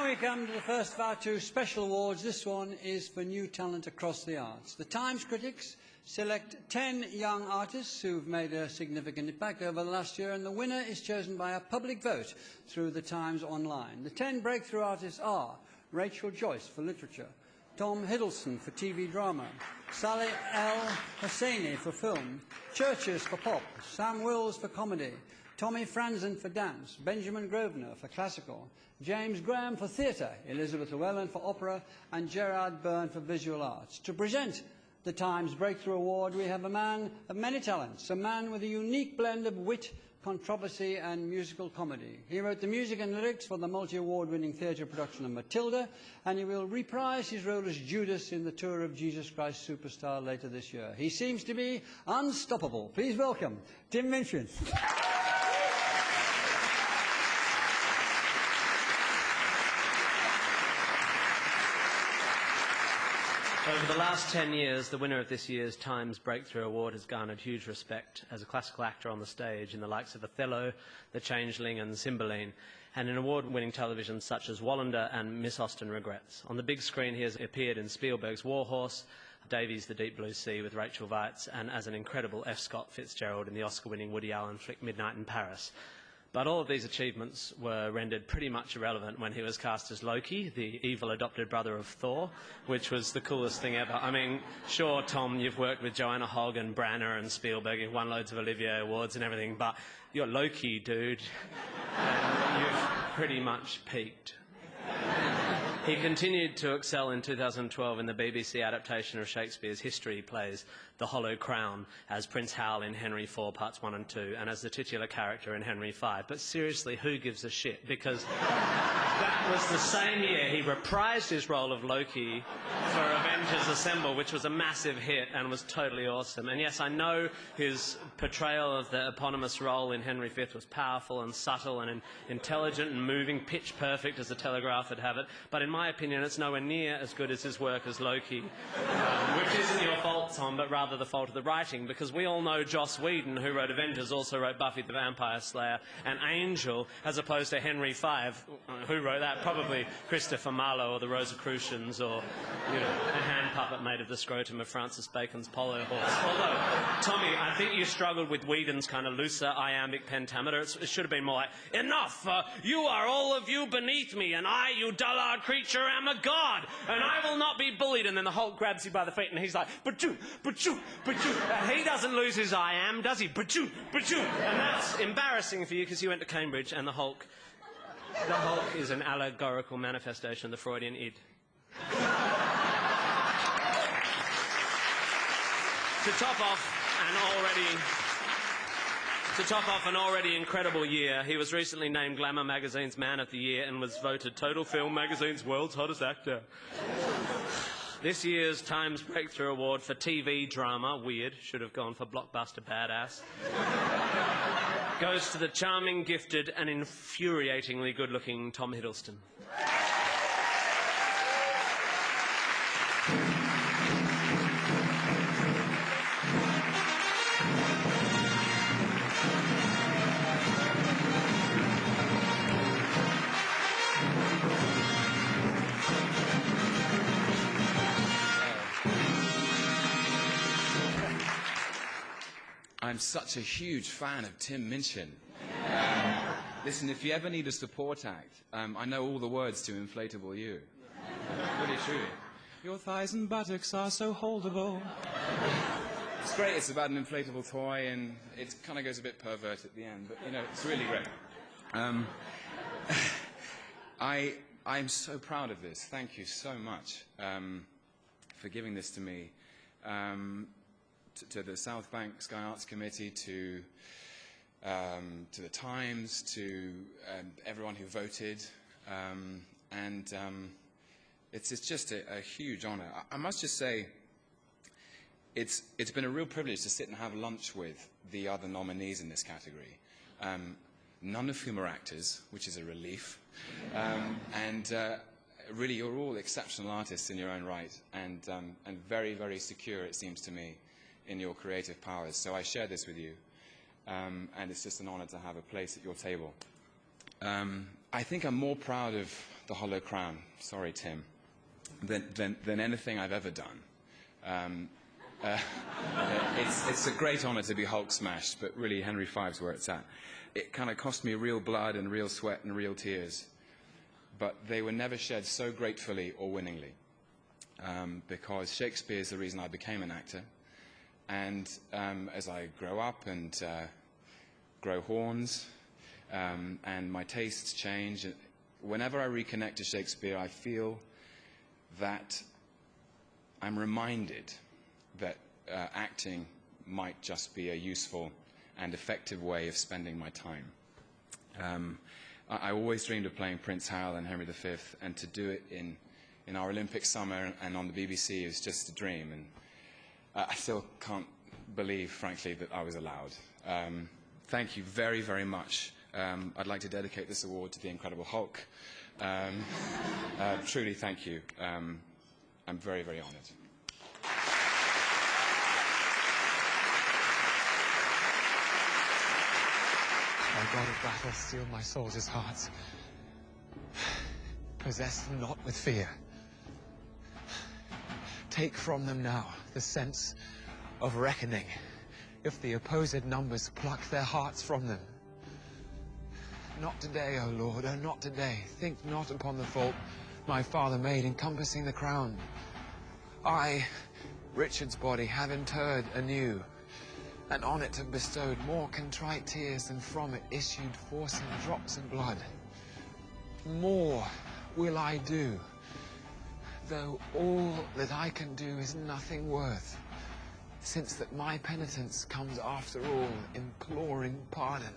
we come to the first of our two special awards. This one is for new talent across the arts. The Times critics select 10 young artists who've made a significant impact over the last year, and the winner is chosen by a public vote through the Times Online. The 10 breakthrough artists are Rachel Joyce for literature, Tom Hiddleston for TV drama, Saleh El Hosseini for film, Churches for pop, Sam Wills for comedy, Tommy Franzen for dance, Benjamin Grosvenor for classical, James Graham for theatre, Elizabeth Llewellyn for opera, and Gerard Byrne for visual arts. To present the Times Breakthrough Award, we have a man of many talents, a man with a unique blend of wit, controversy and musical comedy. He wrote the music and lyrics for the multi-award-winning theatre production of Matilda, and he will reprise his role as Judas in the tour of Jesus Christ Superstar later this year. He seems to be unstoppable. Please welcome Tim Minchin. Over the last 10 years, the winner of this year's Times Breakthrough Award has garnered huge respect as a classical actor on the stage in the likes of Othello, The Changeling and Cymbeline, and in award-winning television such as Wallander and Miss Austen Regrets. On the big screen, he has appeared in Spielberg's War Horse, Davies' The Deep Blue Sea with Rachel Weisz, and as an incredible F. Scott Fitzgerald in the Oscar-winning Woody Allen flick Midnight in Paris. But all of these achievements were rendered pretty much irrelevant when he was cast as Loki, the evil adopted brother of Thor, which was the coolest thing ever. I mean, sure, Tom, you've worked with Joanna Hogg and Branagh and Spielberg, you've won loads of Olivier Awards and everything, but you're Loki, dude, and you've pretty much peaked. He continued to excel in 2012 in the BBC adaptation of Shakespeare's history plays The Hollow Crown as Prince Hal in Henry IV Parts 1 and 2 and as the titular character in Henry V. But seriously, who gives a shit? Because that was the same year he reprised his role of Loki for Avengers Assemble, which was a massive hit and was totally awesome. And yes, I know his portrayal of the eponymous role in Henry V was powerful and subtle and intelligent and moving, pitch perfect as the Telegraph would have it. But in my opinion, it's nowhere near as good as his work as Loki, which isn't your fault, Tom, but rather the fault of the writing, because we all know Joss Whedon, who wrote Avengers, also wrote Buffy the Vampire Slayer and Angel, as opposed to Henry V, who wrote that? Probably Christopher Marlowe or the Rosicrucians, or, you know, a hand puppet made of the scrotum of Francis Bacon's polo horse. Although, Tommy, I think you struggled with Whedon's kind of looser iambic pentameter. It should have been more like, enough! You are all of you beneath me, and I, you dullard creature, am a god, and I will not be bullied. And then the Hulk grabs you by the feet, and he's like, but you, and he doesn't lose his I am, does he? But you, and that's embarrassing for you because you went to Cambridge, and the Hulk is an allegorical manifestation of the Freudian id. To top off an already incredible year, he was recently named Glamour Magazine's Man of the Year and was voted Total Film Magazine's World's Hottest Actor. This year's Times Breakthrough Award for TV drama, weird, should have gone for blockbuster badass, goes to the charming, gifted and infuriatingly good-looking Tom Hiddleston. I'm such a huge fan of Tim Minchin. Listen, if you ever need a support act, I know all the words to Inflatable You. Really, truly. Your thighs and buttocks are so holdable. It's great. It's about an inflatable toy, and it kind of goes a bit pervert at the end, but, you know, it's really great. I'm so proud of this. Thank you so much for giving this to me. To the South Bank Sky Arts Committee, to the Times, to everyone who voted, it's just a huge honour. I must just say, it's been a real privilege to sit and have lunch with the other nominees in this category, none of whom are actors, which is a relief, really you're all exceptional artists in your own right, and very, very secure, it seems to me, in your creative powers. So I share this with you, and it's just an honor to have a place at your table. I think I'm more proud of The Hollow Crown, sorry, Tim, than anything I've ever done. It's a great honor to be Hulk smashed, but really Henry V's where it's at. It kind of cost me real blood and real sweat and real tears, but they were never shed so gratefully or winningly, because Shakespeare is the reason I became an actor. And as I grow up and grow horns, and my tastes change, whenever I reconnect to Shakespeare, I feel that I'm reminded that acting might just be a useful and effective way of spending my time. I always dreamed of playing Prince Hal and Henry V, and to do it in our Olympic summer and on the BBC is just a dream. And I still can't believe, frankly, that I was allowed. Thank you very, very much. I'd like to dedicate this award to the Incredible Hulk. Truly, thank you. I'm very, very honored. O God of battle, steel my soldiers' hearts. Possess them not with fear. Take from them now the sense of reckoning, if the opposed numbers pluck their hearts from them. Not today, O Lord, oh, not today. Think not upon the fault my father made encompassing the crown. I, Richard's body, have interred anew, and on it have bestowed more contrite tears than from it issued forcing drops of blood. More will I do, though all that I can do is nothing worth, since that my penitence comes after all imploring pardon.